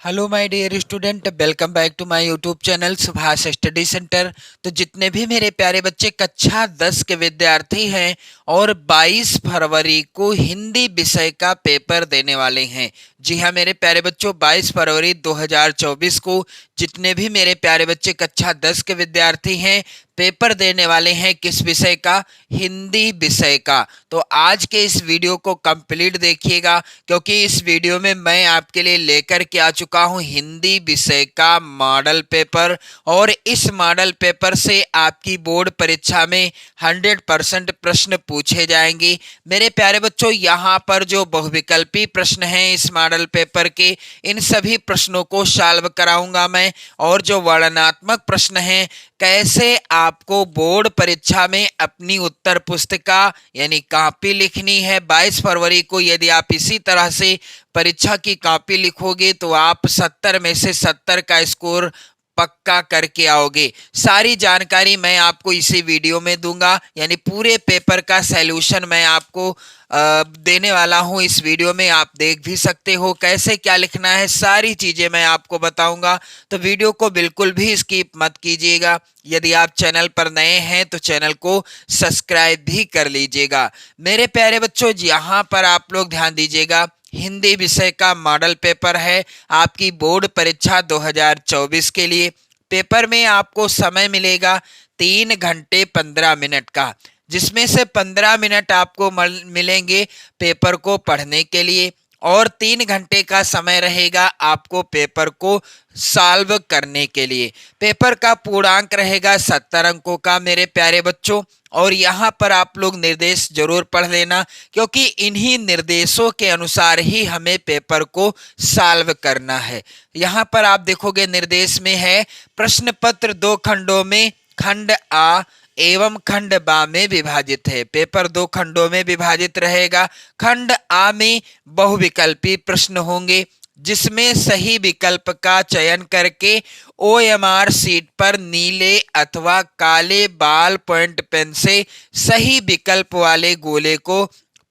Hello my dear student, welcome back to my YouTube channel Subhash study centre. तो जितने भी मेरे प्यारे बच्चे कक्षा 10 के विद्यार्थी हैं और 22 फरवरी को हिंदी विषय का पेपर देने वाले हैं। जी हाँ मेरे प्यारे बच्चों, 22 फरवरी 2024 को जितने भी मेरे प्यारे बच्चे कक्षा 10 के विद्यार्थी हैं पेपर देने वाले हैं। किस विषय का? हिंदी विषय का। तो आज के इस वीडियो को कंप्लीट देखिएगा, क्योंकि इस वीडियो में मैं आपके लिए लेकर के आ चुका हूं हिंदी विषय का मॉडल पेपर। और इस मॉडल पेपर से आपकी बोर्ड परीक्षा में 100% प्रश्न पूछे जाएंगे। मेरे प्यारे बच्चों, यहाँ पर जो बहुविकल्पी प्रश्न हैं इस मॉडल पेपर के, इन सभी प्रश्नों को सॉल्व कराऊंगा मैं। और जो वर्णनात्मक प्रश्न हैं, कैसे आपको बोर्ड परीक्षा में अपनी उत्तर पुस्तिका यानी कॉपी लिखनी है 22 फरवरी को। यदि आप इसी तरह से परीक्षा की कॉपी लिखोगे तो आप 70 में से 70 का स्कोर पक्का करके आओगे। सारी जानकारी मैं आपको इसी वीडियो में दूंगा, यानी पूरे पेपर का सैल्यूशन मैं आपको देने वाला हूं। इस वीडियो में आप देख भी सकते हो कैसे क्या लिखना है, सारी चीजें मैं आपको बताऊंगा। तो वीडियो को बिल्कुल भी स्किप मत कीजिएगा। यदि आप चैनल पर नए हैं तो चैनल को सब्सक्राइब भी कर लीजिएगा। मेरे प्यारे बच्चों, यहाँ पर आप लोग ध्यान दीजिएगा, हिंदी विषय का मॉडल पेपर है आपकी बोर्ड परीक्षा 2024 के लिए। पेपर में आपको समय मिलेगा 3 घंटे 15 मिनट का, जिसमें से 15 मिनट आपको मिलेंगे पेपर को पढ़ने के लिए और 3 घंटे का समय रहेगा आपको पेपर को सॉल्व करने के लिए। पेपर का पूर्णांक रहेगा 70 अंकों का मेरे प्यारे बच्चों। और यहाँ पर आप लोग निर्देश जरूर पढ़ लेना, क्योंकि इन्हीं निर्देशों के अनुसार ही हमें पेपर को सॉल्व करना है। यहाँ पर आप देखोगे निर्देश में है, प्रश्न पत्र 2 खंडों में खंड आ एवं खंड बा में विभाजित है। पेपर 2 खंडों में विभाजित रहेगा। खंड आ में बहुविकल्पी प्रश्न होंगे, जिसमें सही विकल्प का चयन करके OMR सीट पर नीले अथवा काले बाल पॉइंट पेन से सही विकल्प वाले गोले को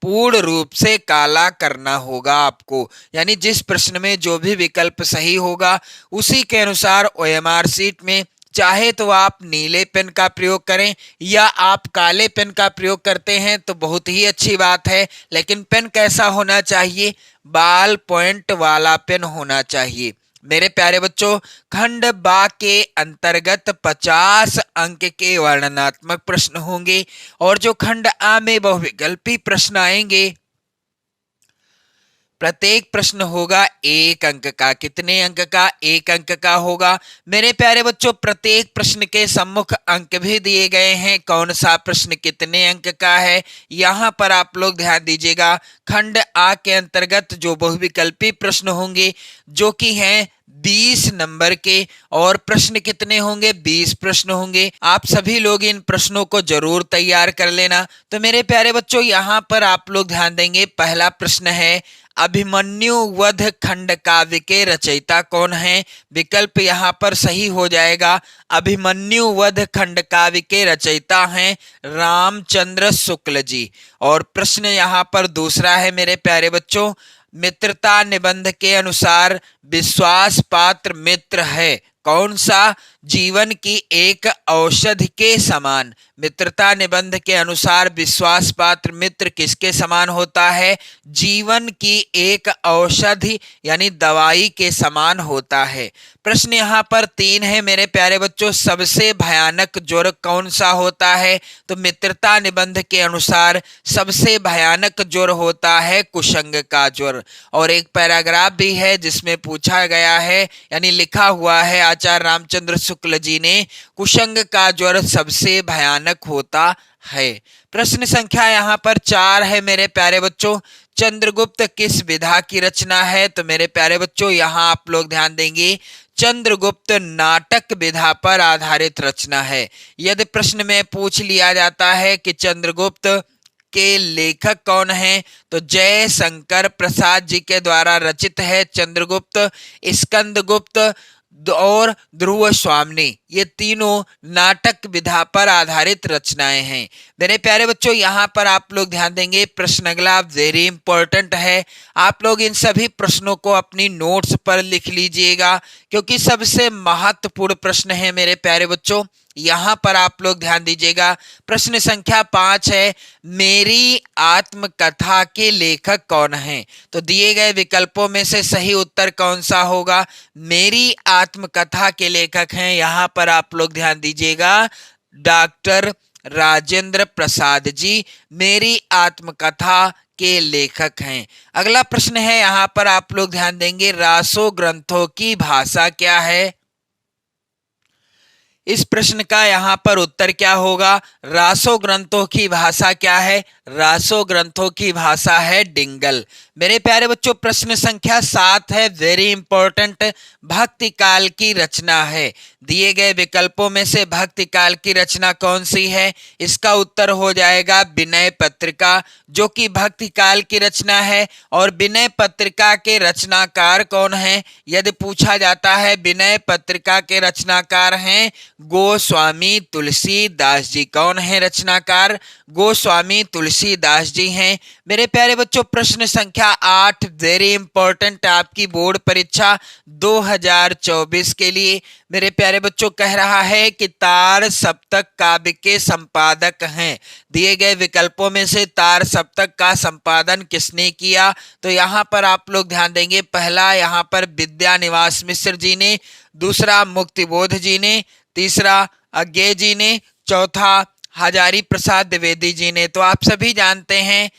पूर्ण रूप से काला करना होगा आपको। यानी जिस प्रश्न में जो भी विकल्प सही होगा उसी के अनुसार OMR सीट में, चाहे तो आप नीले पेन का प्रयोग करें या आप काले पेन का प्रयोग करते हैं तो बहुत ही अच्छी बात है, लेकिन पेन कैसा होना चाहिए? बाल पॉइंट वाला पेन होना चाहिए। मेरे प्यारे बच्चों, खंड बा के अंतर्गत 50 अंक के वर्णनात्मक प्रश्न होंगे और जो खंड आ में बहुविकल्पी प्रश्न आएंगे, प्रत्येक प्रश्न होगा 1 अंक का। कितने अंक का? 1 अंक का होगा। मेरे प्यारे बच्चों, प्रत्येक प्रश्न के सम्मुख अंक भी दिए गए हैं, कौन सा प्रश्न कितने अंक का है यहाँ पर आप लोग ध्यान दीजिएगा। खंड आ के अंतर्गत जो बहुविकल्पी प्रश्न होंगे जो कि हैं 20 नंबर के, और प्रश्न कितने होंगे? 20 प्रश्न होंगे। आप सभी लोग इन प्रश्नों को जरूर तैयार कर लेना। तो मेरे प्यारे बच्चों, यहाँ पर आप लोग ध्यान देंगे, पहला प्रश्न है, अभिमन्यु वध खंड काव्य के रचयिता कौन है? विकल्प यहाँ पर सही हो जाएगा। अभिमन्यु वध खंड काव्य के रचयिता हैं रामचंद्र शुक्ल जी। और प्रश्न यहाँ पर दूसरा है मेरे प्यारे बच्चों, मित्रता निबंध के अनुसार विश्वास पात्र मित्र है कौन सा? जीवन की एक औषधि के समान। मित्रता निबंध के अनुसार विश्वास पात्र मित्र किसके समान होता है? जीवन की एक औषधि यानी दवाई के समान होता है। प्रश्न यहाँ पर 3 है मेरे प्यारे बच्चों, सबसे भयानक ज्वर कौन सा होता है? तो मित्रता निबंध के अनुसार सबसे भयानक ज्वर होता है कुशंग का ज्वर। और एक पैराग्राफ भी है जिसमें पूछा गया है, यानी लिखा हुआ है आचार्य रामचंद्र शुक्ल जी ने, कुशंग का ज्वर सबसे भयानक होता है। प्रश्न संख्या यहाँ पर 4 है मेरे प्यारे बच्चों, चंद्रगुप्त किस विधा की रचना है? तो मेरे प्यारे बच्चों, यहाँ आप लोग ध्यान देंगे, चंद्रगुप्त नाटक विधा पर आधारित रचना है। यदि प्रश्न में पूछ लिया जाता है कि चंद्रगुप्त के लेखक कौन हैं, तो जय शंकर प्रसाद जी के द्वारा रचित है चंद्रगुप्त। स्कंदगुप्त और ध्रुव स्वामिनी, ये तीनों नाटक विधा पर आधारित रचनाएं हैं। मेरे प्यारे बच्चों, यहाँ पर आप लोग ध्यान देंगे, प्रश्न अगला वेरी इंपॉर्टेंट है। आप लोग इन सभी प्रश्नों को अपनी नोट्स पर लिख लीजिएगा, क्योंकि सबसे महत्वपूर्ण प्रश्न है मेरे प्यारे बच्चों। यहाँ पर आप लोग ध्यान दीजिएगा। प्रश्न संख्या 5 है, मेरी आत्मकथा के लेखक कौन हैं? तो दिए गए विकल्पों में से सही उत्तर कौन सा होगा? मेरी आत्मकथा के लेखक हैं, यहाँ पर आप लोग ध्यान दीजिएगा, डॉक्टर राजेंद्र प्रसाद जी मेरी आत्मकथा के लेखक हैं। अगला प्रश्न है, यहाँ पर आप लोग ध्यान देंगे, रासो ग्रंथों की भाषा क्या है? इस प्रश्न का यहाँ पर उत्तर क्या होगा? रासो ग्रंथों की भाषा क्या है? रासो ग्रंथों की भाषा है डिंगल। मेरे प्यारे बच्चों, प्रश्न संख्या 7 है, वेरी इंपॉर्टेंट, भक्ति काल की रचना है। दिए गए विकल्पों में से भक्ति काल की रचना कौन सी है? इसका उत्तर हो जाएगा विनय पत्रिका, जो कि भक्ति काल की रचना है। और विनय पत्रिका के रचनाकार कौन है? यदि पूछा जाता है, विनय पत्रिका के रचनाकार हैं गोस्वामी तुलसीदास जी। कौन है रचनाकार? गोस्वामी तुलसीदास जी हैं। मेरे प्यारे बच्चों, प्रश्न संख्या 8 वेरी इंपॉर्टेंट, आपकी बोर्ड परीक्षा 2024 के लिए। मेरे प्यारे बच्चों, कह रहा है कि तार सप्तक काव्य के संपादक हैं। दिए गए विकल्पों में से तार सप्तक का संपादन किसने किया? तो यहाँ पर आप लोग ध्यान देंगे, पहला यहाँ पर विद्यानिवास मिश्र जी ने, दूसरा मुक्तिबोध जी ने, तीसरा अज्ञे जी ने, चौथा हजारी प्रसाद द्विवेदी जी ने। तो आप सभी जानते हैं,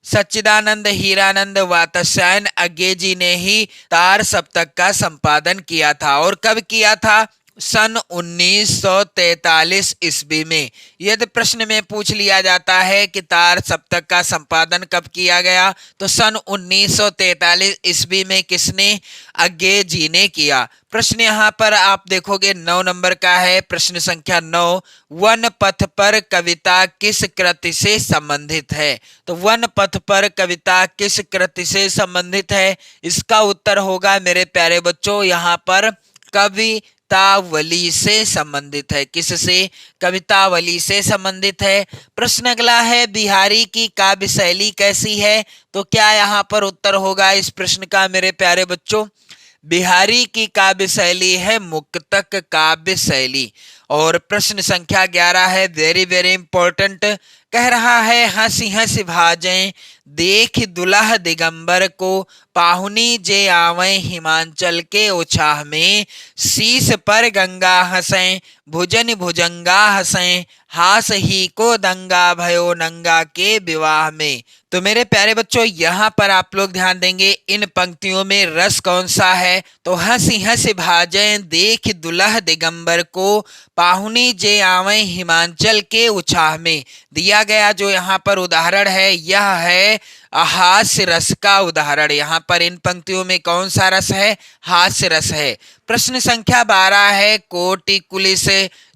सच्चिदानंद हीरानंद वात्स्यायन अज्ञे जी ने ही तार सप्तक का संपादन किया था। और कब किया था? सन 1943 ईस्वी में। यदि प्रश्न में पूछ लिया जाता है कि तार सप्तक का संपादन कब किया गया, तो सन 1943 ईस्वी में किसने? अज्ञे जी ने किया। प्रश्न यहाँ पर आप देखोगे 9 नंबर का है, प्रश्न संख्या 9, वन पथ पर कविता किस कृति से संबंधित है? तो वन पथ पर कविता किस कृति से संबंधित है? इसका उत्तर होगा मेरे प्यारे बच्चों, यहाँ पर कवितावली से संबंधित है। किससे? कवितावली से संबंधित है। प्रश्न अगला है, बिहारी की काव्य शैली कैसी है? तो क्या यहाँ पर उत्तर होगा इस प्रश्न का मेरे प्यारे बच्चों? बिहारी की काव्य शैली है मुक्तक काव्य शैली। और प्रश्न संख्या 11 है, वेरी वेरी इंपॉर्टेंट, कह रहा है, हंसी हंसी भाजें देख दुल्हा दिगंबर को, पाहुनी जे आवे हिमांचल के उछाह में, शीश पर गंगा हंसें भुजन भुजंगा हंसें, हास ही को दंगा भयो नंगा के विवाह में। तो मेरे प्यारे बच्चों, यहाँ पर आप लोग ध्यान देंगे, इन पंक्तियों में रस कौन सा है? तो हंसी हंसी भाजें देख दुल्हा दिगंबर को, पाहुनी जे आवे हिमांचल के उछाह में। दिया गया जो यहाँ पर उदाहरण है, यह है हास्य रस का उदाहरण। यहाँ पर इन पंक्तियों में कौन सा रस है? हास्य रस है। प्रश्न संख्या 12 है, कोटि कुलिस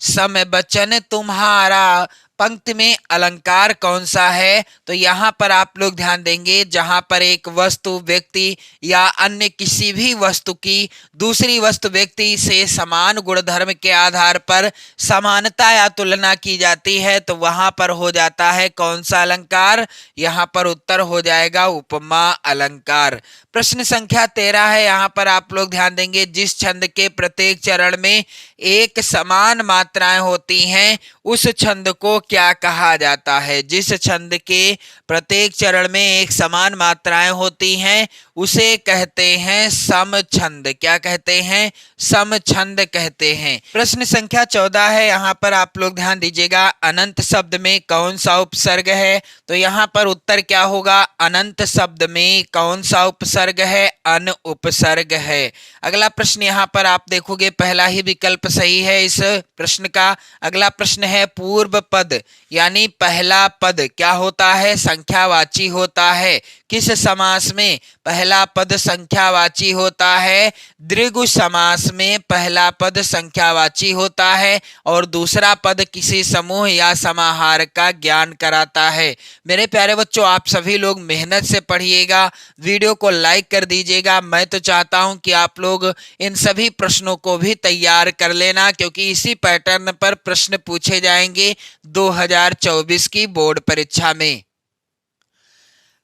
सम बचन तुम्हारा, पंक्ति में अलंकार कौन सा है? तो यहाँ पर आप लोग ध्यान देंगे, जहां पर एक वस्तु, व्यक्ति या अन्य किसी भी वस्तु की दूसरी वस्तु व्यक्ति से समान गुणधर्म के आधार पर समानता या तुलना की जाती है, तो वहां पर हो जाता है कौन सा अलंकार? यहाँ पर उत्तर हो जाएगा उपमा अलंकार। प्रश्न संख्या 13 है, यहाँ पर आप लोग ध्यान देंगे, जिस छंद के प्रत्येक चरण में एक समान मात्राएं होती हैं, उस छंद को क्या कहा जाता है? जिस छंद के प्रत्येक चरण में एक समान मात्राएं होती हैं, उसे कहते हैं समछंद। क्या कहते हैं? समछंद कहते हैं। प्रश्न संख्या 14 है, यहाँ पर आप लोग ध्यान दीजिएगा, अनंत शब्द में कौन सा उपसर्ग है? तो यहाँ पर उत्तर क्या होगा? अनंत शब्द में कौन सा उपसर्ग है? अन उपसर्ग है। अगला प्रश्न यहाँ पर आप देखोगे, पहला ही विकल्प सही है इस प्रश्न का। अगला प्रश्न है, पूर्व पद यानी पहला पद क्या होता है? संख्यावाची होता है। किस समास में पहला पद संख्यावाची होता है? द्विगु समास में पहला पद संख्यावाची होता है और दूसरा पद किसी समूह या समाहार का ज्ञान कराता है। मेरे प्यारे बच्चों, आप सभी लोग मेहनत से पढ़िएगा, वीडियो को लाइक कर दीजिएगा। मैं तो चाहता हूं कि आप लोग इन सभी प्रश्नों को भी तैयार कर लेना, क्योंकि इसी पैटर्न पर प्रश्न पूछे जाएंगे 2024 की बोर्ड परीक्षा में।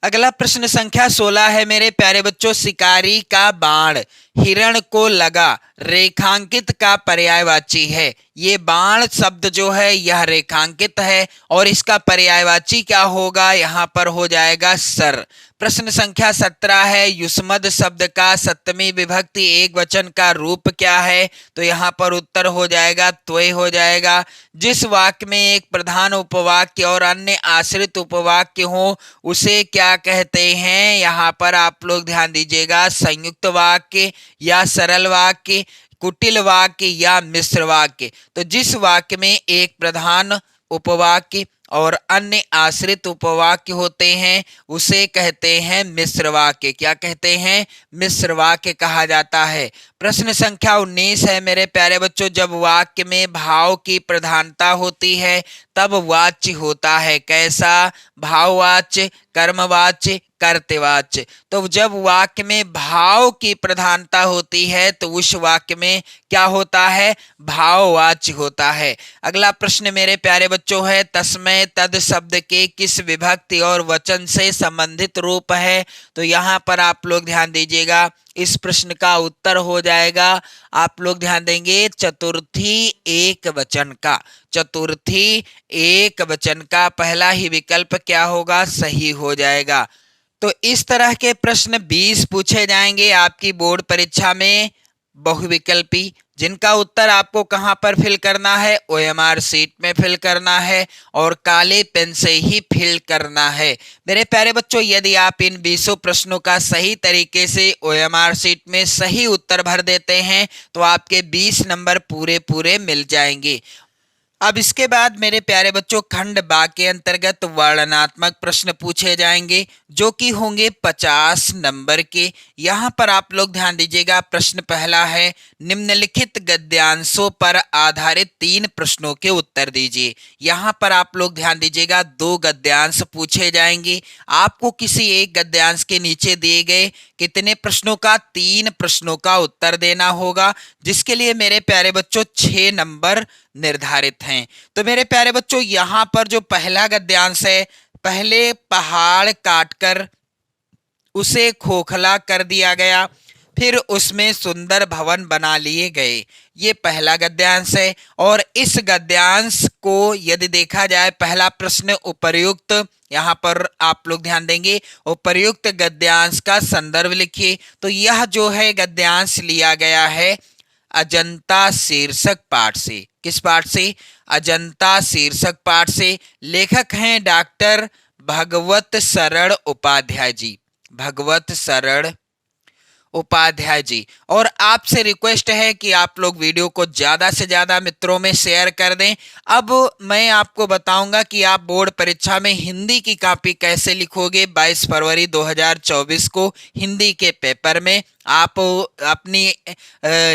अगला प्रश्न संख्या 16 है मेरे प्यारे बच्चों, शिकारी का बाण हिरण को लगा रेखांकित का पर्यायवाची है। ये बाण शब्द जो है यह रेखांकित है और इसका पर्यायवाची क्या होगा? यहाँ पर हो जाएगा सर। प्रश्न संख्या 17 है, युष्मद शब्द का सप्तमी विभक्ति एक वचन का रूप क्या है? तो यहाँ पर उत्तर हो जाएगा त्वय हो जाएगा। जिस वाक्य में एक प्रधान उपवाक्य और अन्य आश्रित उपवाक्य हो उसे क्या कहते हैं? यहाँ पर आप लोग ध्यान दीजिएगा, संयुक्त वाक्य या सरल वाक्य, कुटिल वाक्य या मिश्र वाक्य। तो जिस वाक्य में एक प्रधान उपवाक्य और अन्य आश्रित उपवाक्य होते हैं उसे कहते हैं मिश्र वाक्य। क्या कहते हैं? मिश्र वाक्य कहा जाता है। प्रश्न संख्या 19 है मेरे प्यारे बच्चों, जब वाक्य में भाव की प्रधानता होती है तब वाच्य होता है। कैसा? भाववाच्य, कर्मवाच्य, कर्तवाच्य। तो जब वाक्य में भाव की प्रधानता होती है तो उस वाक्य में क्या होता है? भाववाच्य होता है। अगला प्रश्न मेरे प्यारे बच्चों है, तस्मै तद शब्द के किस विभक्ति और वचन से संबंधित रूप है? तो यहाँ पर आप लोग ध्यान दीजिएगा, इस प्रश्न का उत्तर हो जाएगा, आप लोग ध्यान देंगे, चतुर्थी एक वचन का। चतुर्थी एक वचन का पहला ही विकल्प क्या होगा? सही हो जाएगा। तो इस तरह के प्रश्न 20 पूछे जाएंगे आपकी बोर्ड परीक्षा में, बहुविकल्पी, जिनका उत्तर आपको कहां पर फिल करना है? ओएमआर शीट में फिल करना है और काले पेन से ही फिल करना है। मेरे प्यारे बच्चों, यदि आप इन 20 प्रश्नों का सही तरीके से ओएमआर शीट में सही उत्तर भर देते हैं तो आपके 20 नंबर पूरे पूरे मिल जाएंगे। अब इसके बाद मेरे प्यारे बच्चों खंड बा के अंतर्गत वर्णनात्मक प्रश्न पूछे जाएंगे जो कि होंगे 50 नंबर के। यहाँ पर आप लोग ध्यान दीजिएगा, प्रश्न पहला है, निम्नलिखित गद्यांशों पर आधारित 3 प्रश्नों के उत्तर दीजिए। यहाँ पर आप लोग ध्यान दीजिएगा, 2 गद्यांश पूछे जाएंगे। आपको किसी एक गद्यांश के नीचे दिए गए कितने प्रश्नों का? 3 प्रश्नों का उत्तर देना होगा, जिसके लिए मेरे प्यारे बच्चों 6 नंबर निर्धारित हैं। तो मेरे प्यारे बच्चों, यहाँ पर जो पहला गद्यांश है, पहले पहाड़ काटकर उसे खोखला कर दिया गया, फिर उसमें सुंदर भवन बना लिए गए। ये पहला गद्यांश है और इस गद्यांश को यदि देखा जाए, पहला प्रश्न उपर्युक्त, यहाँ पर आप लोग ध्यान देंगे, उपर्युक्त गद्यांश का संदर्भ लिखिए। तो यह जो है गद्यांश लिया गया है अजंता शीर्षक पाठ से। किस पाठ से? अजंता शीर्षक पाठ से। लेखक हैं डॉक्टर भगवत शरण उपाध्याय जी। भगवत शरण उपाध्याय जी। और आपसे रिक्वेस्ट है कि आप लोग वीडियो को ज्यादा से ज्यादा मित्रों में शेयर कर दें। अब मैं आपको बताऊंगा कि आप बोर्ड परीक्षा में हिंदी की कॉपी कैसे लिखोगे। 22 फरवरी 2024 को हिंदी के पेपर में आप अपनी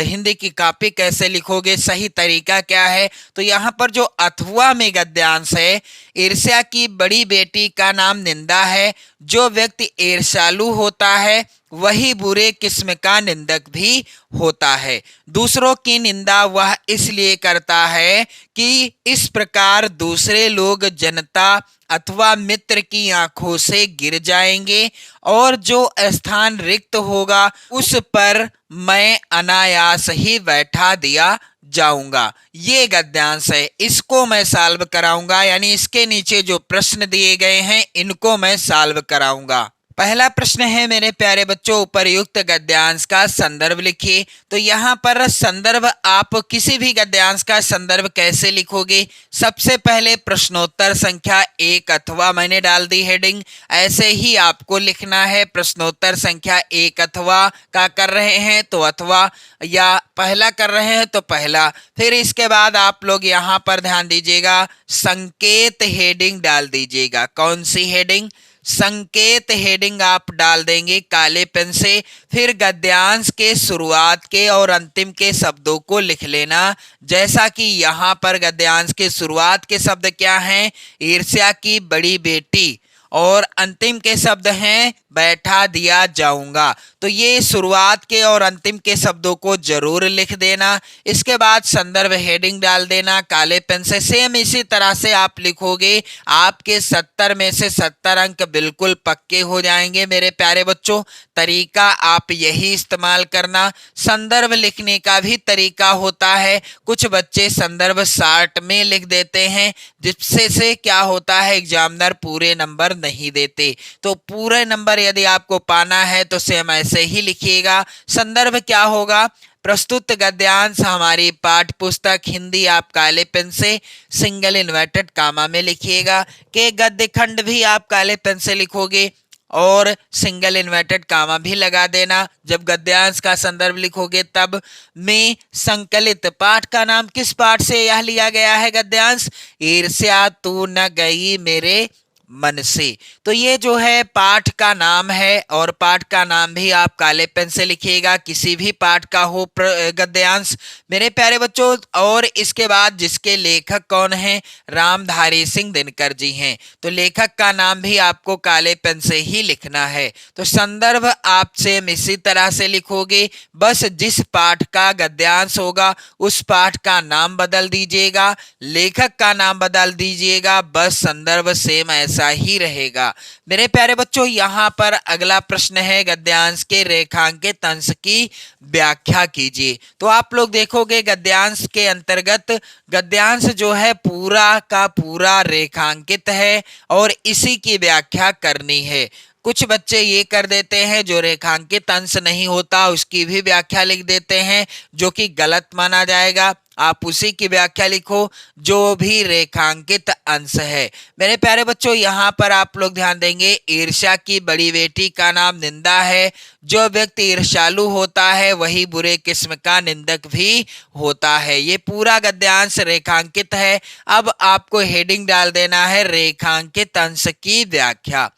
हिंदी की कॉपी कैसे लिखोगे, सही तरीका क्या है? तो यहाँ पर जो अथवा में गद्यांश है, ईर्ष्या की बड़ी बेटी का नाम निंदा है। जो व्यक्ति ईर्ष्यालु होता है वही बुरे किस्म का निंदक भी होता है। दूसरों की निंदा वह इसलिए करता है कि इस प्रकार दूसरे लोग जनता अथवा मित्र की आंखों से गिर जाएंगे और जो स्थान रिक्त होगा उस पर मैं अनायास ही बैठा दिया जाऊंगा। ये गद्यांश है, इसको मैं सॉल्व कराऊंगा, यानी इसके नीचे जो प्रश्न दिए गए हैं इनको मैं सॉल्व कराऊंगा। पहला प्रश्न है मेरे प्यारे बच्चों, उपर्युक्त गद्यांश का संदर्भ लिखिए। तो यहाँ पर संदर्भ, आप किसी भी गद्यांश का संदर्भ कैसे लिखोगे? सबसे पहले प्रश्नोत्तर संख्या 1 अथवा मैंने डाल दी हेडिंग, ऐसे ही आपको लिखना है। प्रश्नोत्तर संख्या 1 अथवा का कर रहे हैं तो अथवा, या पहला कर रहे हैं तो पहला। फिर इसके बाद आप लोग यहाँ पर ध्यान दीजिएगा, संकेत हेडिंग डाल दीजिएगा। कौन सी हेडिंग? संकेत हेडिंग आप डाल देंगे काले पेन से। फिर गद्यांश के शुरुआत के और अंतिम के शब्दों को लिख लेना। जैसा कि यहाँ पर गद्यांश के शुरुआत के शब्द क्या हैं, ईर्ष्या की बड़ी बेटी, और अंतिम के शब्द हैं बैठा दिया जाऊंगा। तो ये शुरुआत के और अंतिम के शब्दों को जरूर लिख देना। इसके बाद संदर्भ हेडिंग डाल देना काले पेन से। सेम इसी तरह से आप लिखोगे, आपके 70 में से 70 अंक बिल्कुल पक्के हो जाएंगे मेरे प्यारे बच्चों। तरीका आप यही इस्तेमाल करना। संदर्भ लिखने का भी तरीका होता है। कुछ बच्चे संदर्भ शार्ट में लिख देते हैं, जिससे से क्या होता है, एग्जामिनर पूरे नंबर नहीं देते। तो पूरे नंबर यदि आपको पाना है तो सेम ऐसे ही लिखिएगा। संदर्भ क्या होगा, प्रस्तुत गद्यांश हमारी पाठ्य पुस्तक हिंदी, आप काले पेन से सिंगल इन्वर्टेड कामा में लिखिएगा। के गद्य खंड भी आप काले पेन से लिखोगे और सिंगल इन्वर्टेड कामा भी लगा देना। जब गद्यांश का संदर्भ लिखोगे तब में संकलित पाठ का नाम, किस पाठ से यह लिया गया है गद्यांश, ईर्ष्या तू न गई मेरे मन से। तो ये जो है पाठ का नाम है, और पाठ का नाम भी आप काले पेन से लिखिएगा, किसी भी पाठ का हो गद्यांश मेरे प्यारे बच्चों। और इसके बाद जिसके लेखक कौन हैं, रामधारी सिंह दिनकर जी हैं। तो लेखक का नाम भी आपको काले पेन से ही लिखना है। तो संदर्भ आप सेम इसी तरह से लिखोगे, बस जिस पाठ का गद्यांश होगा उस पाठ का नाम बदल दीजिएगा, लेखक का नाम बदल दीजिएगा, बस संदर्भ सेम ऐसा ही रहेगा मेरे प्यारे बच्चों। यहाँ पर अगला प्रश्न है, गद्यांश के रेखांकित अंश की व्याख्या कीजिए। तो आप लोग देखोगे गद्यांश के अंतर्गत गद्यांश जो है पूरा का पूरा रेखांकित है और इसी की व्याख्या करनी है। कुछ बच्चे ये कर देते हैं, जो रेखांकित अंश नहीं होता उसकी भी व्याख्या लिख देते हैं, जो कि गलत माना जाएगा। आप उसी की व्याख्या लिखो जो भी रेखांकित अंश है मेरे प्यारे बच्चों। यहाँ पर आप लोग ध्यान देंगे, ईर्ष्या की बड़ी बेटी का नाम निंदा है। जो व्यक्ति ईर्ष्यालु होता है वही बुरे किस्म का निंदक भी होता है। ये पूरा गद्यांश रेखांकित है। अब आपको हेडिंग डाल देना है रेखांकित अंश की व्याख्या।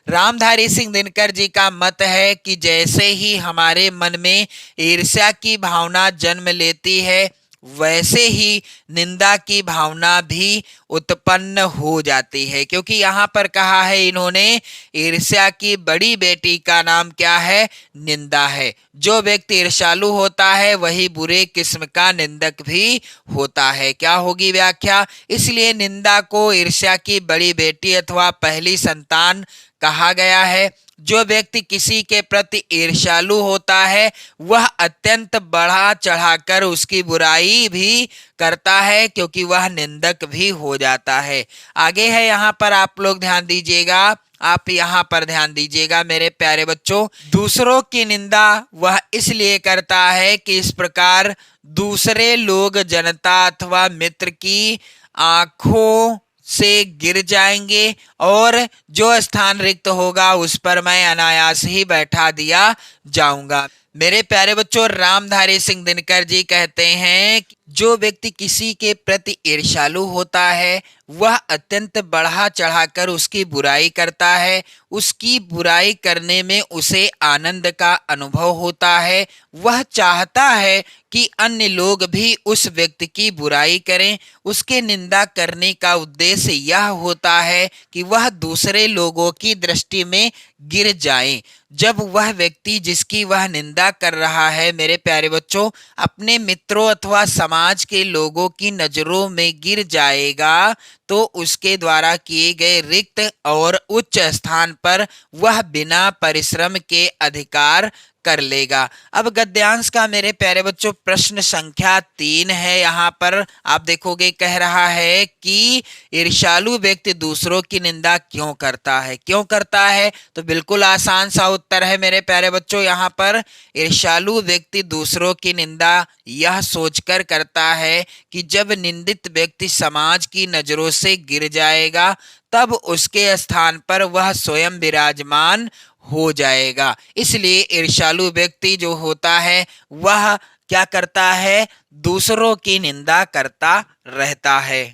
रामधारी सिंह दिनकर जी का मत है कि जैसे ही हमारे मन में ईर्ष्या की भावना जन्म लेती है, वैसे ही निंदा की भावना भी उत्पन्न हो जाती है। क्योंकि यहाँ पर कहा है इन्होंने, ईर्ष्या की बड़ी बेटी का नाम क्या है, निंदा है। जो व्यक्ति ईर्ष्यालु होता है वही बुरे किस्म का निंदक भी होता है। क्या होगी व्याख्या, इसलिए निंदा को ईर्ष्या की बड़ी बेटी अथवा पहली संतान कहा गया है। जो व्यक्ति किसी के प्रति ईर्ष्यालु होता है वह अत्यंत बढ़ा चढ़ाकर उसकी बुराई भी करता है, क्योंकि वह निंदक भी हो जाता है। आगे है, यहाँ पर आप लोग ध्यान दीजिएगा, आप यहाँ पर ध्यान दीजिएगा मेरे प्यारे बच्चों। दूसरों की निंदा वह इसलिए करता है कि इस प्रकार दूसरे लोग जनता अथवा मित्र की आंखों से गिर जाएंगे और जो स्थान रिक्त होगा उस पर मैं अनायास ही बैठा दिया जाऊंगा। मेरे प्यारे बच्चों, रामधारी सिंह दिनकर जी कहते हैं कि जो व्यक्ति किसी के प्रति ईर्ष्यालु होता है वह अत्यंत बढ़ा चढ़ाकर उसकी बुराई करता है। उसकी बुराई करने में उसे आनंद का अनुभव होता है। वह चाहता है कि अन्य लोग भी उस व्यक्ति की बुराई करें। उसके निंदा करने का उद्देश्य यह होता है कि वह दूसरे लोगों की दृष्टि में गिर जाए। जब वह व्यक्ति जिसकी वह निंदा कर रहा है मेरे प्यारे बच्चों अपने मित्रों अथवा समाज के लोगों की नजरों में गिर जाएगा, तो उसके द्वारा किए गए रिक्त और उच्च स्थान पर वह बिना परिश्रम के अधिकार कर लेगा। अब गद्यांश का मेरे प्यारे बच्चों प्रश्न संख्या 3 है। यहाँ पर आप देखोगे कह रहा है कि ईर्ष्यालु व्यक्ति दूसरों की निंदा क्यों करता है। क्यों करता है, तो बिल्कुल आसान सा उत्तर है मेरे प्यारे बच्चों। यहाँ पर ईर्ष्यालु व्यक्ति दूसरों की निंदा यह सोचकर करता है कि जब निंदित व्यक्ति समाज की नजरों से गिर जाएगा तब उसके स्थान पर वह स्वयं विराजमान हो जाएगा। इसलिए ईर्ष्यालु व्यक्ति जो होता है वह क्या करता है, दूसरों की निंदा करता रहता है।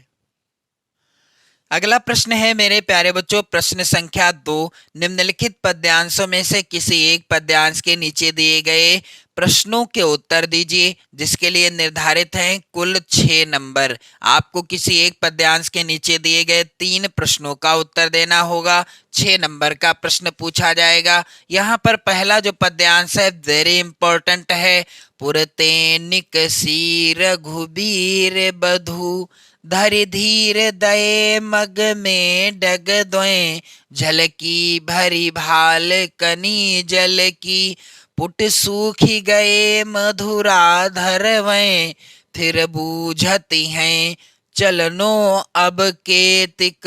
अगला प्रश्न है मेरे प्यारे बच्चों, प्रश्न संख्या 2। निम्नलिखित पद्यांशों में से किसी एक पद्यांश के नीचे दिए गए प्रश्नों के उत्तर दीजिए, जिसके लिए निर्धारित हैं कुल 6 नंबर। आपको किसी एक पद्यांश के नीचे दिए गए 3 प्रश्नों का उत्तर देना होगा। 6 नंबर का प्रश्न पूछा जाएगा। यहाँ पर पहला जो पद्यांश है वेरी इंपॉर्टेंट है। पुरते निकसी रघुबीर बधू, धरि धीर दये मग में डग दोए, झलकी भरी भाल कनी जल की, पुट सूखी गए मधुरा धरवें, फिर बूझती हैं चलनो अब केतिक,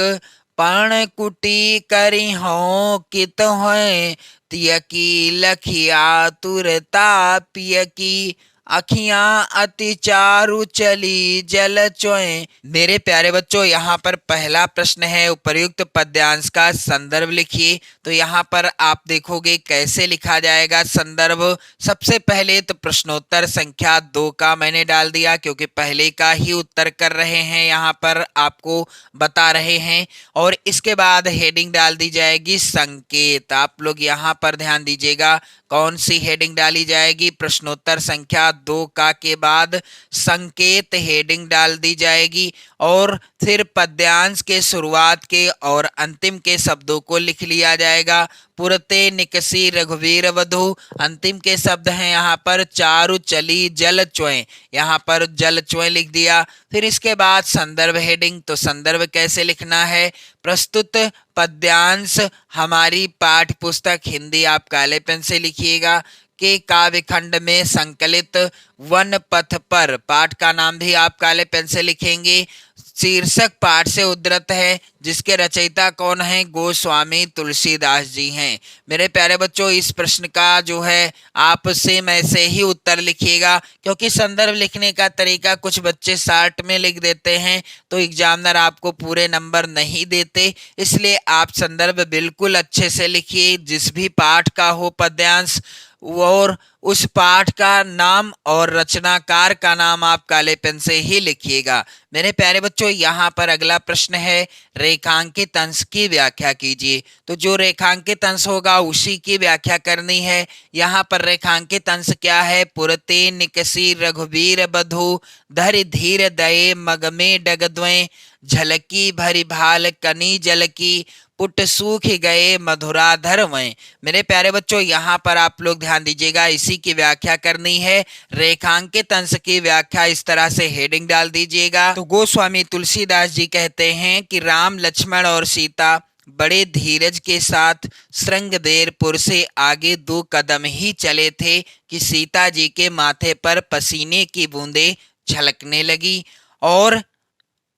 पण कुटी करी हो कित होए, तिय की लखिया तुरता पिय की, अखियां अति चारु चली जल चोए। मेरे प्यारे बच्चों, यहाँ पर पहला प्रश्न है उपर्युक्त पद्यांश का संदर्भ लिखिए। तो यहाँ पर आप देखोगे कैसे लिखा जाएगा संदर्भ। सबसे पहले तो प्रश्नोत्तर संख्या 2 का मैंने डाल दिया, क्योंकि पहले का ही उत्तर कर रहे हैं, यहाँ पर आपको बता रहे हैं। और इसके बाद हेडिंग डाल दी जाएगी संकेत। आप लोग यहाँ पर ध्यान दीजिएगा कौन सी हेडिंग डाली जाएगी। प्रश्नोत्तर संख्या 2 का के बाद संकेत हेडिंग डाल दी जाएगी, और फिर पद्यांश के शुरुआत के और अंतिम के शब्दों को लिख लिया जाएगा। पुरते निकसी रघुवीर वधु, अंतिम के शब्द हैं यहाँ पर चारु चली जल चोए, यहाँ पर जल चोए लिख दिया। फिर इसके बाद संदर्भ हेडिंग। तो संदर्भ कैसे लिखना है, प्रस्तुत पद्यांश हमारी पाठ्य पुस्तक हिंदी, आप काले पेन से लिखिएगा, के काव्य खंड में संकलित वन पथ पर, पाठ का नाम भी आप काले पेन से लिखेंगे। शीर्षक पाठ से उद्धृत है, जिसके रचयिता कौन है, गोस्वामी तुलसीदास जी हैं। मेरे प्यारे बच्चों, इस प्रश्न का जो है आप सेम ऐसे ही उत्तर लिखिएगा, क्योंकि संदर्भ लिखने का तरीका कुछ बच्चे शार्ट में लिख देते हैं, तो एग्जामिनर आपको पूरे नंबर नहीं देते। इसलिए आप संदर्भ बिल्कुल अच्छे से लिखिए, जिस भी पाठ का हो पद्यांश, और उस पाठ का नाम और रचनाकार का नाम आप काले पेन से ही लिखिएगा। मेरे प्यारे बच्चों, यहाँ पर अगला प्रश्न है रेखांकित अंश की व्याख्या कीजिए। तो जो रेखांकित अंश होगा उसी की व्याख्या करनी है। यहाँ पर रेखांकित अंश क्या है, पुरते निकसी रघुवीर बधू, धरि धीर दये मग में डगद्वें, झलकी भरी भाल कनी जल की, पुट सूख गए मधुराधर में। मेरे प्यारे बच्चों, यहाँ पर आप लोग ध्यान दीजिएगा, इसी की व्याख्या करनी है। रेखांकित अंश की व्याख्या इस तरह से हेडिंग डाल दीजिएगा। तो गोस्वामी तुलसीदास जी कहते हैं कि राम लक्ष्मण और सीता बड़े धीरज के साथ श्रृंगदेरपुर से आगे 2 कदम ही चले थे कि सीता जी के माथे पर पसीने की बूंदें झलकने लगी, और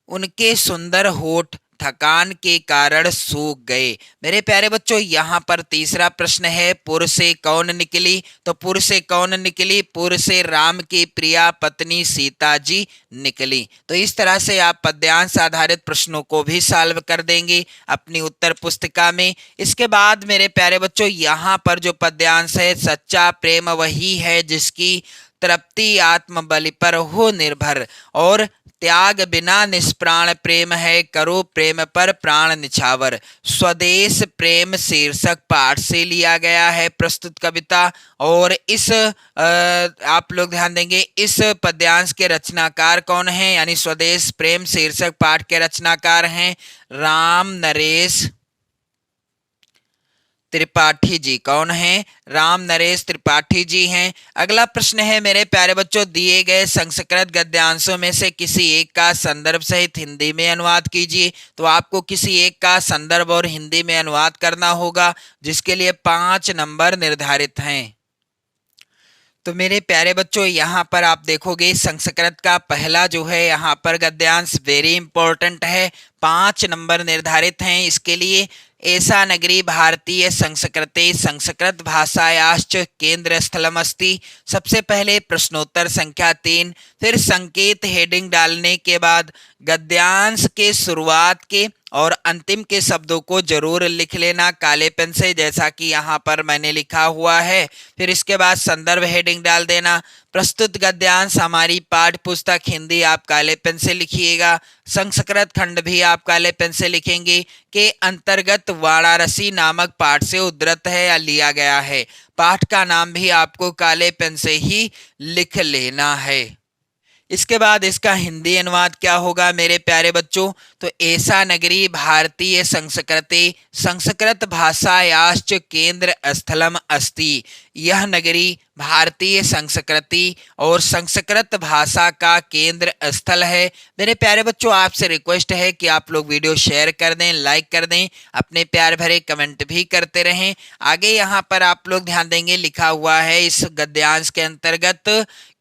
उनके सुंदर होठ थकान के कारण सूख गए। मेरे प्यारे बच्चों, यहाँ पर तीसरा प्रश्न है, पुर से कौन निकली। तो पुर से कौन निकली, पुर से राम की प्रिया पत्नी सीता जी निकली। तो इस तरह से आप पद्यांश आधारित प्रश्नों को भी सॉल्व कर देंगे अपनी उत्तर पुस्तिका में। इसके बाद मेरे प्यारे बच्चों, यहाँ पर जो पद्यांश है, सच्चा प्रेम वही है जिसकी तृप्ति आत्म बलि पर हो निर्भर, और त्याग बिना निष्प्राण प्रेम है, करो प्रेम पर प्राण निछावर। स्वदेश प्रेम शीर्षक पाठ से लिया गया है प्रस्तुत कविता। और इस आप लोग ध्यान देंगे, इस पद्यांश के रचनाकार कौन हैं, यानी स्वदेश प्रेम शीर्षक पाठ के रचनाकार हैं राम नरेश त्रिपाठी जी। कौन हैं, राम नरेश त्रिपाठी जी हैं। अगला प्रश्न है मेरे प्यारे बच्चों, दिए गए संस्कृत गद्यांशों में से किसी एक का संदर्भ सहित हिंदी में अनुवाद कीजिए। तो आपको किसी एक का संदर्भ और हिंदी में अनुवाद करना होगा, जिसके लिए 5 नंबर निर्धारित हैं। तो मेरे प्यारे बच्चों, यहाँ पर आप देखोगे संस्कृत का पहला जो है यहाँ पर गद्यांश वेरी इंपॉर्टेंट है, 5 नंबर निर्धारित हैं इसके लिए। ऐसा नगरी भारतीय संस्कृते संस्कृत भाषायाश्च केंद्र स्थलमस्ति। सबसे पहले प्रश्नोत्तर संख्या 3, फिर संकेत हेडिंग डालने के बाद गद्यांश के शुरुआत के और अंतिम के शब्दों को जरूर लिख लेना काले पेन से, जैसा कि यहाँ पर मैंने लिखा हुआ है। फिर इसके बाद संदर्भ हेडिंग डाल देना। प्रस्तुत गद्यांश हमारी पाठ्य पुस्तक हिंदी आप काले पेन से लिखिएगा। संस्कृत खंड भी आप काले पेन से लिखेंगे के अंतर्गत वाराणसी नामक पाठ से उद्धृत है या लिया गया है। पाठ का नाम भी आपको काले पेन से ही लिख लेना है। इसके बाद इसका हिंदी अनुवाद क्या होगा मेरे प्यारे बच्चों, तो ऐसा नगरी भारतीय संस्कृति संस्कृत भाषायाश्च केंद्र स्थलम अस्ति। यह नगरी भारतीय संस्कृति और संस्कृत भाषा का केंद्र स्थल है। मेरे प्यारे बच्चों, आपसे रिक्वेस्ट है कि आप लोग वीडियो शेयर कर दें, लाइक कर दें, अपने प्यार भरे कमेंट भी करते रहें। आगे यहाँ पर आप लोग ध्यान देंगे, लिखा हुआ है इस गद्यांश के अंतर्गत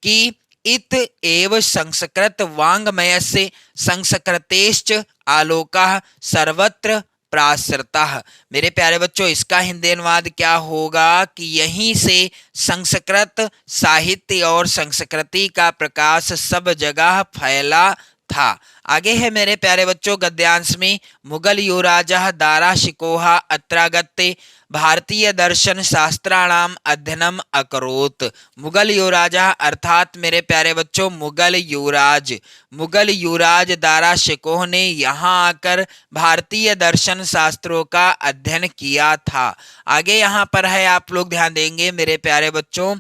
कि इत एव संस्कृत वाङ्मयस्य संस्कृतेश्च आलोकः सर्वत्र प्रासृतः। मेरे प्यारे बच्चों, इसका हिंदी अनुवाद क्या होगा कि यहीं से संस्कृत साहित्य और संस्कृति का प्रकाश सब जगह फैला था। आगे है मेरे प्यारे बच्चों गद्यांश में, मुगल युवराजः दारा शिकोहा अत्रागत्य भारतीय दर्शन शास्त्राणाम अध्ययनम अकरोत्। मुगल युवराजा अर्थात मेरे प्यारे बच्चों मुगल युवराज दारा शिकोह ने यहाँ आकर भारतीय दर्शन शास्त्रों का अध्ययन किया था। आगे यहाँ पर है, आप लोग ध्यान देंगे मेरे प्यारे बच्चों,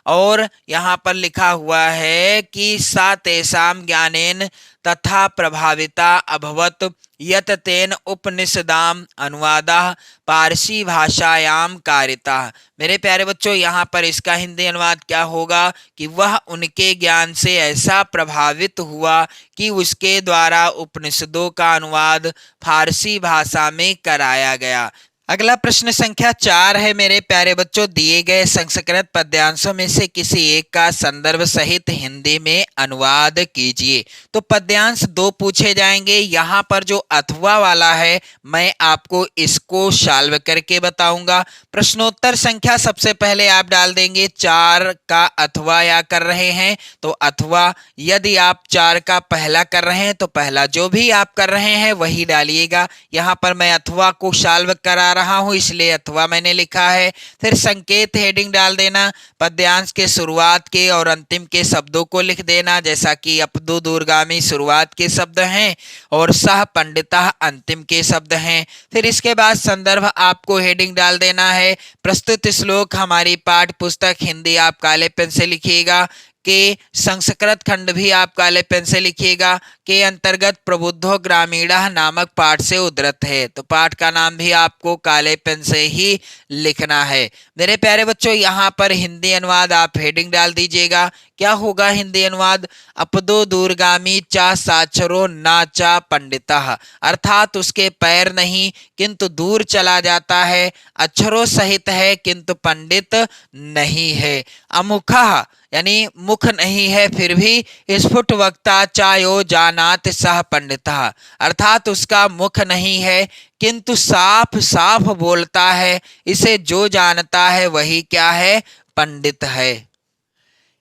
और यहाँ पर लिखा हुआ है कि सा तेषां ज्ञानेन तथा प्रभाविता अभवत यत तेन उपनिषदाम अनुवादः पारसी भाषायाम कारितः। मेरे प्यारे बच्चों, यहाँ पर इसका हिंदी अनुवाद क्या होगा कि वह उनके ज्ञान से ऐसा प्रभावित हुआ कि उसके द्वारा उपनिषदों का अनुवाद फारसी भाषा में कराया गया। अगला प्रश्न संख्या 4 है मेरे प्यारे बच्चों, दिए गए संस्कृत पद्यांशों में से किसी एक का संदर्भ सहित हिंदी में अनुवाद कीजिए। तो पद्यांश 2 पूछे जाएंगे। यहाँ पर जो अथवा वाला है मैं आपको इसको सॉल्व करके बताऊंगा। प्रश्नोत्तर संख्या सबसे पहले आप डाल देंगे 4 का अथवा या कर रहे हैं तो अथवा, यदि आप 4 का पहला कर रहे हैं तो पहला, जो भी आप कर रहे हैं वही डालिएगा। यहाँ पर मैं अथवा को सॉल्व करा रहा हूं इसलिए अथवा मैंने लिखा है। फिर संकेत हेडिंग डाल देना, पद्यांश के शुरुआत के और अंतिम के शब्दों को लिख देना, जैसा कि अपदो दूरगामी शुरुआत के शब्द हैं और सह पंडितः अंतिम के शब्द हैं। फिर इसके बाद संदर्भ आपको हेडिंग डाल देना है। प्रस्तुत श्लोक हमारी पाठ्य पुस्तक हिंदी आप काले पेन से लिखिएगा के संस्कृत खंड भी आप काले पेन से लिखिएगा के अंतर्गत प्रबुद्धो ग्रामीणः नामक पाठ से उद्धृत है। तो पाठ का नाम भी आपको काले पेन से ही लिखना है। मेरे प्यारे बच्चों, यहाँ पर हिंदी अनुवाद आप हेडिंग डाल दीजिएगा। क्या होगा हिंदी अनुवाद, अपदो दूरगामी चा साक्षरो ना चा पंडितः, अर्थात उसके पैर नहीं किंतु दूर चला जाता है, अक्षरों सहित है किंतु पंडित नहीं है। अमुखः यानी मुख नहीं है फिर भी स्फुट वक्ता चायो जानात सह पंडितः, अर्थात उसका मुख नहीं है किंतु साफ साफ बोलता है, इसे जो जानता है वही क्या है, पंडित है।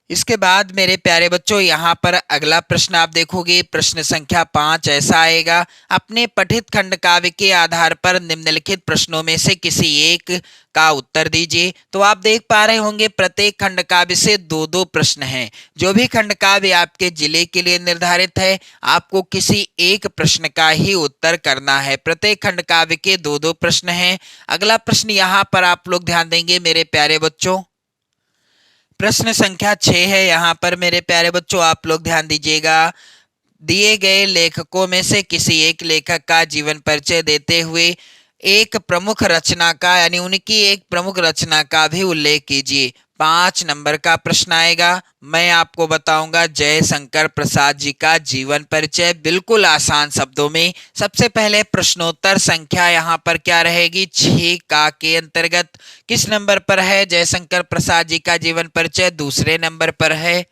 इसके बाद मेरे प्यारे बच्चों यहाँ पर अगला प्रश्न आप देखोगे, प्रश्न संख्या 5 ऐसा आएगा, अपने पठित खंड काव्य के आधार पर निम्नलिखित प्रश्नों में से किसी एक का उत्तर दीजिए। तो आप देख पा रहे होंगे प्रत्येक खंड काव्य से 2-2 प्रश्न हैं। जो भी खंड काव्य आपके जिले के लिए निर्धारित है आपको किसी एक प्रश्न का ही उत्तर करना है। प्रत्येक खंड काव्य के 2-2 प्रश्न हैं। अगला प्रश्न यहाँ पर आप लोग ध्यान देंगे मेरे प्यारे बच्चों, प्रश्न संख्या 6 है। यहाँ पर मेरे प्यारे बच्चों आप लोग ध्यान दीजिएगा, दिए गए लेखकों में से किसी एक लेखक का जीवन परिचय देते हुए एक प्रमुख रचना का यानी उनकी एक प्रमुख रचना का भी उल्लेख कीजिए। 5 नंबर का प्रश्न आएगा। मैं आपको बताऊंगा जयशंकर प्रसाद जी का जीवन परिचय बिल्कुल आसान शब्दों में। सबसे पहले प्रश्नोत्तर संख्या यहाँ पर क्या रहेगी, 6 का के अंतर्गत किस नंबर पर है जयशंकर प्रसाद जी का जीवन परिचय, दूसरे नंबर पर है।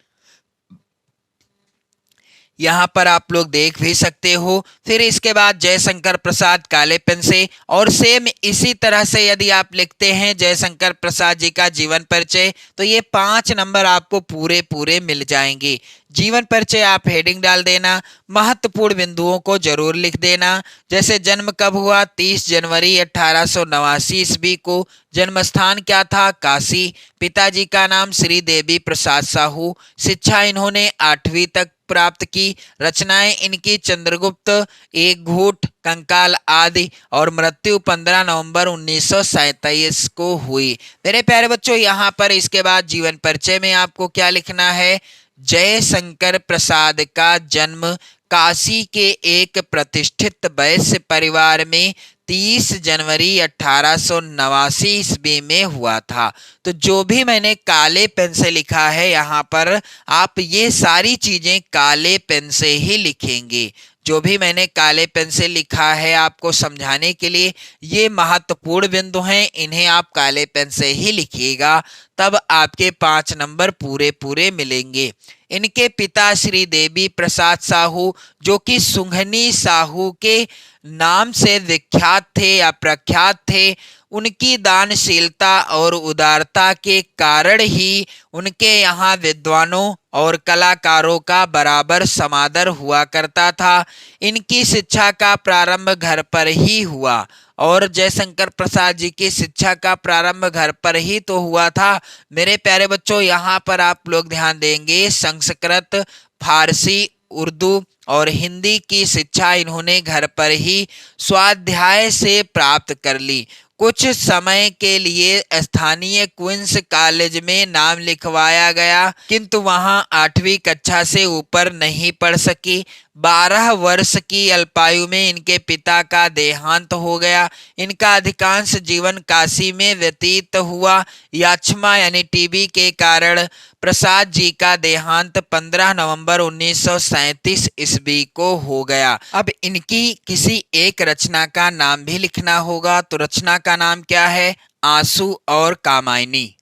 यहाँ पर आप लोग देख भी सकते हो। फिर इसके बाद जयशंकर प्रसाद काले पेन से, और सेम इसी तरह से यदि आप लिखते हैं जयशंकर प्रसाद जी का जीवन परिचय तो ये 5 नंबर आपको पूरे पूरे मिल जाएंगे। जीवन परिचय आप हेडिंग डाल देना, महत्वपूर्ण बिंदुओं को जरूर लिख देना। जैसे जन्म कब हुआ, 30 जनवरी 1889 ईस्वी को। जन्म स्थान क्या था, काशी। पिताजी का नाम श्री देवी प्रसाद साहू। शिक्षा इन्होंने 8वीं तक प्राप्त की। रचनाएं इनकी चंद्रगुप्त, एक घूट, कंकाल आदि। और मृत्यु 15 नवंबर 1937 को हुई। मेरे प्यारे बच्चों, यहाँ पर इसके बाद जीवन परिचय में आपको क्या लिखना है, जयशंकर प्रसाद का जन्म काशी के एक प्रतिष्ठित वैश्य परिवार में 30 जनवरी 1889 ईस्वी में हुआ था। तो जो भी मैंने काले पेन से लिखा है यहाँ पर आप ये सारी चीजें काले पेन से ही लिखेंगे। जो भी मैंने काले पेन से लिखा है आपको समझाने के लिए, ये महत्वपूर्ण बिंदु हैं, इन्हें आप काले पेन से ही लिखिएगा, तब आपके 5 नंबर पूरे पूरे मिलेंगे। इनके पिता श्री देवी प्रसाद साहू, जो कि सुंघनी साहू के नाम से विख्यात थे या प्रख्यात थे, उनकी दानशीलता और उदारता के कारण ही उनके यहाँ विद्वानों और कलाकारों का बराबर समादर हुआ करता था। इनकी शिक्षा का प्रारंभ घर पर ही हुआ, और जयशंकर प्रसाद जी की शिक्षा का प्रारंभ घर पर ही तो हुआ था। मेरे प्यारे बच्चों, यहाँ पर आप लोग ध्यान देंगे, संस्कृत, फारसी, उर्दू और हिंदी की शिक्षा इन्होंने घर पर ही स्वाध्याय से प्राप्त कर ली। कुछ समय के लिए स्थानीय क्वींस कॉलेज में नाम लिखवाया गया, किंतु वहां 8वीं कक्षा से ऊपर नहीं पढ़ सकी। 12 वर्ष की अल्पायु में इनके पिता का देहांत हो गया। इनका अधिकांश जीवन काशी में व्यतीत हुआ। याचमा यानी टीबी के कारण प्रसाद जी का देहांत 15 नवंबर 1937 ईस्वी को हो गया। अब इनकी किसी एक रचना का नाम भी लिखना होगा, तो रचना का नाम क्या है, आंसू और कामायनी।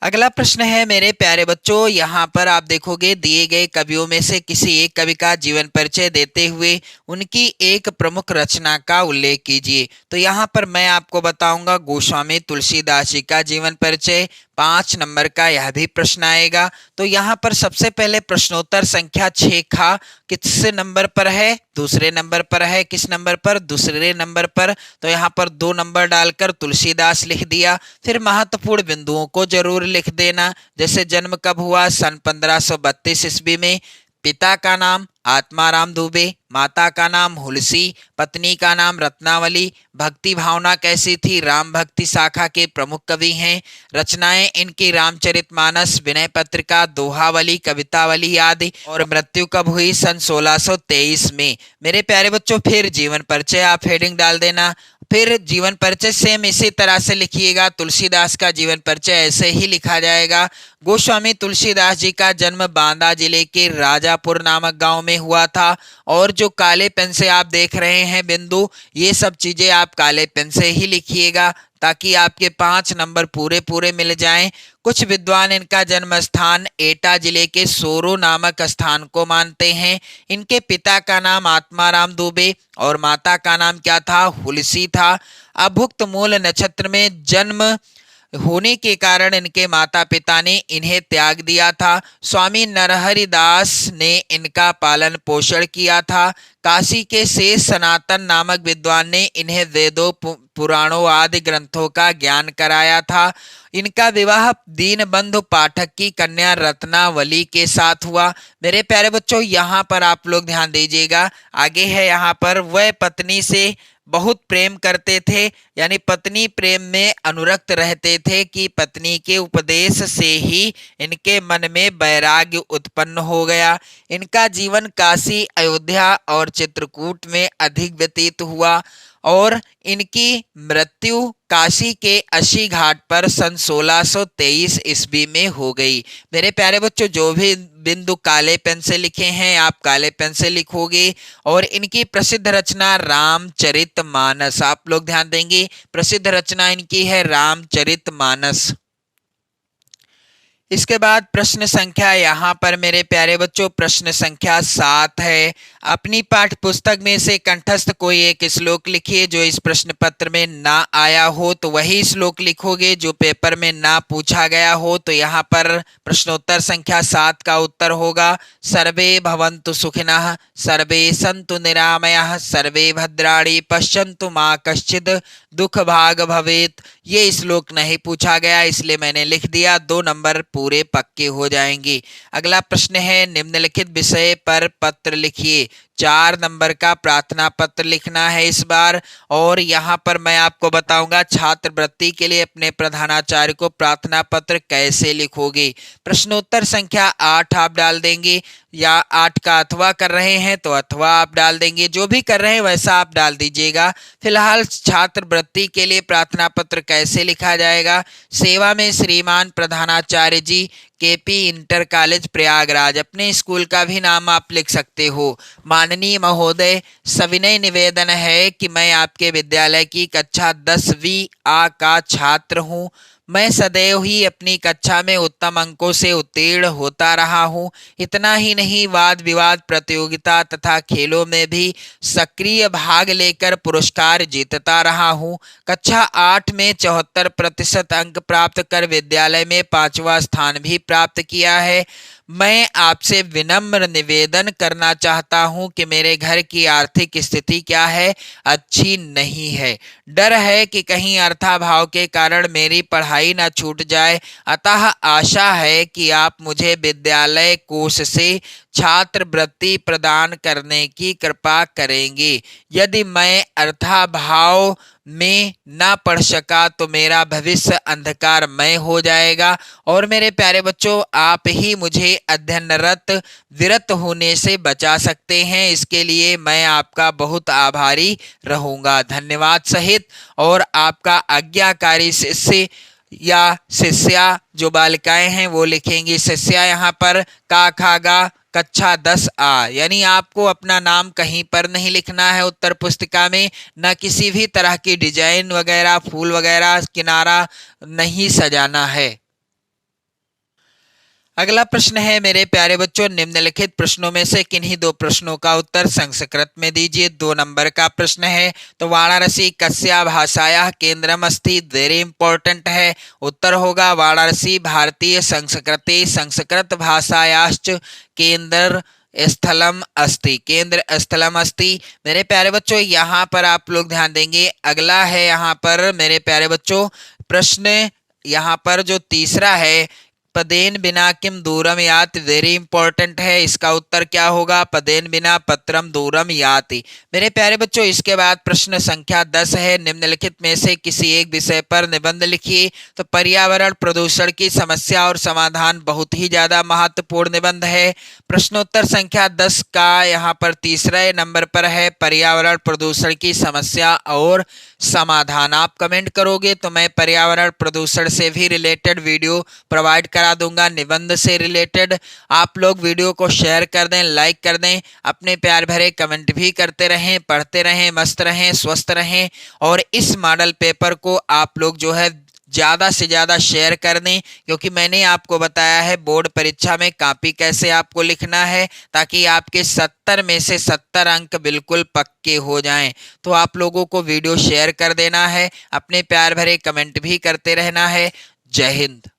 अगला प्रश्न है मेरे प्यारे बच्चों, यहाँ पर आप देखोगे दिए गए कवियों में से किसी एक कवि का जीवन परिचय देते हुए उनकी एक प्रमुख रचना का उल्लेख कीजिए। तो यहाँ पर मैं आपको बताऊंगा गोस्वामी तुलसीदास जी का जीवन परिचय। 5 नंबर का यह भी प्रश्न आएगा। तो यहाँ पर सबसे पहले प्रश्नोत्तर संख्या 6 का किस नंबर पर है, दूसरे नंबर पर है। किस नंबर पर, दूसरे नंबर पर। तो यहाँ पर 2 नंबर डालकर तुलसीदास लिख दिया। फिर महत्वपूर्ण बिंदुओं को जरूर लिख देना। जैसे जन्म कब हुआ, सन 1532 ईस्वी में। पिता का नाम आत्माराम दुबे, माता का नाम हुलसी, पत्नी का नाम रत्नावली। भक्ति भावना कैसी थी, राम भक्ति शाखा के प्रमुख कवि हैं। रचनाएं इनकी रामचरितमानस, विनय पत्रिका, दोहावली, कवितावली आदि। और मृत्यु कब हुई, सन 1623 में। मेरे प्यारे बच्चों, फिर जीवन परिचय आप हेडिंग डाल देना। फिर जीवन परिचय सेम इसी तरह से लिखिएगा। तुलसीदास का जीवन परिचय ऐसे ही लिखा जाएगा। गोस्वामी तुलसीदास जी का जन्म बांदा जिले के राजापुर नामक गांव में हुआ था। और जो काले पेन से आप देख रहे हैं बिंदु, ये सब चीजें आप काले पेन से ही लिखिएगा, ताकि आपके 5 नंबर पूरे पूरे मिल जाएं। कुछ विद्वान इनका जन्म स्थान एटा जिले के सोरो नामक स्थान को मानते हैं। इनके पिता का नाम आत्माराम दुबे और माता का नाम क्या था, हुलसी था। अभुक्त मूल नक्षत्र में जन्म होने के कारण इनके माता पिता ने इन्हें त्याग दिया था। स्वामी नरहरि दास ने इनका पालन पोषण किया था। काशी के शेष सनातन नामक विद्वान ने इन्हें वेदों, पुराणों आदि ग्रंथों का ज्ञान कराया था। इनका विवाह दीनबंधु पाठक की कन्या रत्नावली के साथ हुआ। मेरे प्यारे बच्चों, यहाँ पर आप लोग ध्यान दीजिएगा। आगे है यहाँ पर, वह पत्नी से बहुत प्रेम करते थे, यानी पत्नी प्रेम में अनुरक्त रहते थे कि पत्नी के उपदेश से ही इनके मन में वैराग्य उत्पन्न हो गया। इनका जीवन काशी, अयोध्या और चित्रकूट में अधिक व्यतीत हुआ और इनकी मृत्यु काशी के अस्सी घाट पर सन 1623 ईस्वी में हो गई। मेरे प्यारे बच्चों, जो भी बिंदु काले पेन से लिखे हैं आप काले पेन से लिखोगे। और इनकी प्रसिद्ध रचना रामचरितमानस, आप लोग ध्यान देंगे, प्रसिद्ध रचना इनकी है रामचरितमानस। इसके बाद प्रश्न संख्या यहाँ पर मेरे प्यारे बच्चों प्रश्न संख्या 7 है। अपनी पाठ्य पुस्तक में से कंठस्थ कोई एक श्लोक लिखिए जो इस प्रश्न पत्र में ना आया हो, तो वही श्लोक लिखोगे जो पेपर में ना पूछा गया हो। तो यहाँ पर प्रश्नोत्तर संख्या 7 का उत्तर होगा सर्वे भवन्तु सुखिनः, सर्वे सन्तु निरामयाः, सर्वे भद्राणि पश्यन्तु मा कश्चित् दुख भाग भवेत्। ये श्लोक नहीं पूछा गया इसलिए मैंने लिख दिया, 2 नंबर पूरे पक्के हो जाएंगे। अगला प्रश्न है निम्नलिखित विषय पर पत्र लिखिए। 4 नंबर का प्रार्थना पत्र लिखना है इस बार। और यहाँ पर मैं आपको बताऊंगा छात्रवृत्ति के लिए अपने प्रधानाचार्य को प्रार्थना पत्र कैसे लिखोगे। प्रश्नोत्तर संख्या 8 आप डाल देंगे, या 8 का अथवा कर रहे हैं तो अथवा आप डाल देंगे, जो भी कर रहे हैं वैसा आप डाल दीजिएगा। फिलहाल छात्रवृत्ति के लिए प्रार्थना पत्र कैसे लिखा जाएगा। सेवा में श्रीमान प्रधानाचार्य जी, केपी इंटर कॉलेज प्रयागराज, अपने स्कूल का भी नाम आप लिख सकते हो। माननीय महोदय, सविनय निवेदन है कि मैं आपके विद्यालय की कक्षा 10वीं आ का छात्र हूँ। मैं सदैव ही अपनी कक्षा में उत्तम अंकों से उत्तीर्ण होता रहा हूँ। इतना ही नहीं, वाद विवाद प्रतियोगिता तथा खेलों में भी सक्रिय भाग लेकर पुरस्कार जीतता रहा हूँ। कक्षा 8 में 74% अंक प्राप्त कर विद्यालय में 5वां स्थान भी प्राप्त किया है। मैं आपसे विनम्र निवेदन करना चाहता हूं कि मेरे घर की आर्थिक स्थिति क्या है, अच्छी नहीं है। डर है कि कहीं अर्थाभाव के कारण मेरी पढ़ाई न छूट जाए, अतः आशा है कि आप मुझे विद्यालय कोष से छात्रवृत्ति प्रदान करने की कृपा करेंगे। यदि मैं अर्थाभाव में ना पढ़ सका तो मेरा भविष्य अंधकारमय हो जाएगा और मेरे प्यारे बच्चों आप ही मुझे अध्ययनरत विरत होने से बचा सकते हैं। इसके लिए मैं आपका बहुत आभारी रहूंगा। धन्यवाद सहित और आपका आज्ञाकारी शिष्य या शिष्या जो बालिकाएं हैं वो लिखेंगी। शिष्या यहाँ पर का खा गा कक्षा 10A, यानी आपको अपना नाम कहीं पर नहीं लिखना है उत्तर पुस्तिका में, न किसी भी तरह की डिजाइन वगैरह फूल वगैरह किनारा नहीं सजाना है। अगला प्रश्न है मेरे प्यारे बच्चों, निम्नलिखित प्रश्नों में से किन्हीं 2 प्रश्नों का उत्तर संस्कृत में दीजिए। 2 नंबर का प्रश्न है। तो वाराणसी कस्या भाषायाः केंद्रम अस्ति, वेरी इंपॉर्टेंट है। उत्तर होगा वाराणसी भारतीय संस्कृति संस्कृत भाषायाश्च केंद्र स्थलम अस्ति, केंद्र स्थलम अस्ति। मेरे प्यारे बच्चों यहाँ पर आप लोग ध्यान देंगे। अगला है यहाँ पर मेरे प्यारे बच्चों प्रश्न, यहाँ पर जो तीसरा है पदेन बिना किम दूरम याति, वेरी इंपॉर्टेंट है। इसका उत्तर क्या होगा, पदेन बिना पत्रम दूरम याति। मेरे प्यारे बच्चों इसके बाद प्रश्न संख्या 10 है। निम्नलिखित में से किसी एक विषय पर निबंध लिखिए। तो पर्यावरण प्रदूषण की समस्या और समाधान बहुत ही ज्यादा महत्वपूर्ण निबंध है। प्रश्नोत्तर संख्या 10 का यहाँ पर तीसरे नंबर पर है पर्यावरण प्रदूषण की समस्या और समाधान। आप कमेंट करोगे तो मैं पर्यावरण प्रदूषण से भी रिलेटेड वीडियो प्रोवाइड करा दूंगा, निबंध से रिलेटेड। आप लोग वीडियो को शेयर कर दें, लाइक कर दें, अपने प्यार भरे कमेंट भी करते रहें, पढ़ते रहें, मस्त रहें, स्वस्थ रहें। और इस मॉडल पेपर को आप लोग जो है ज़्यादा से ज़्यादा शेयर कर दें, क्योंकि मैंने आपको बताया है बोर्ड परीक्षा में कॉपी कैसे आपको लिखना है ताकि आपके 70 में से 70 अंक बिल्कुल पक्के हो जाएं। तो आप लोगों को वीडियो शेयर कर देना है, अपने प्यार भरे कमेंट भी करते रहना है। जय हिंद।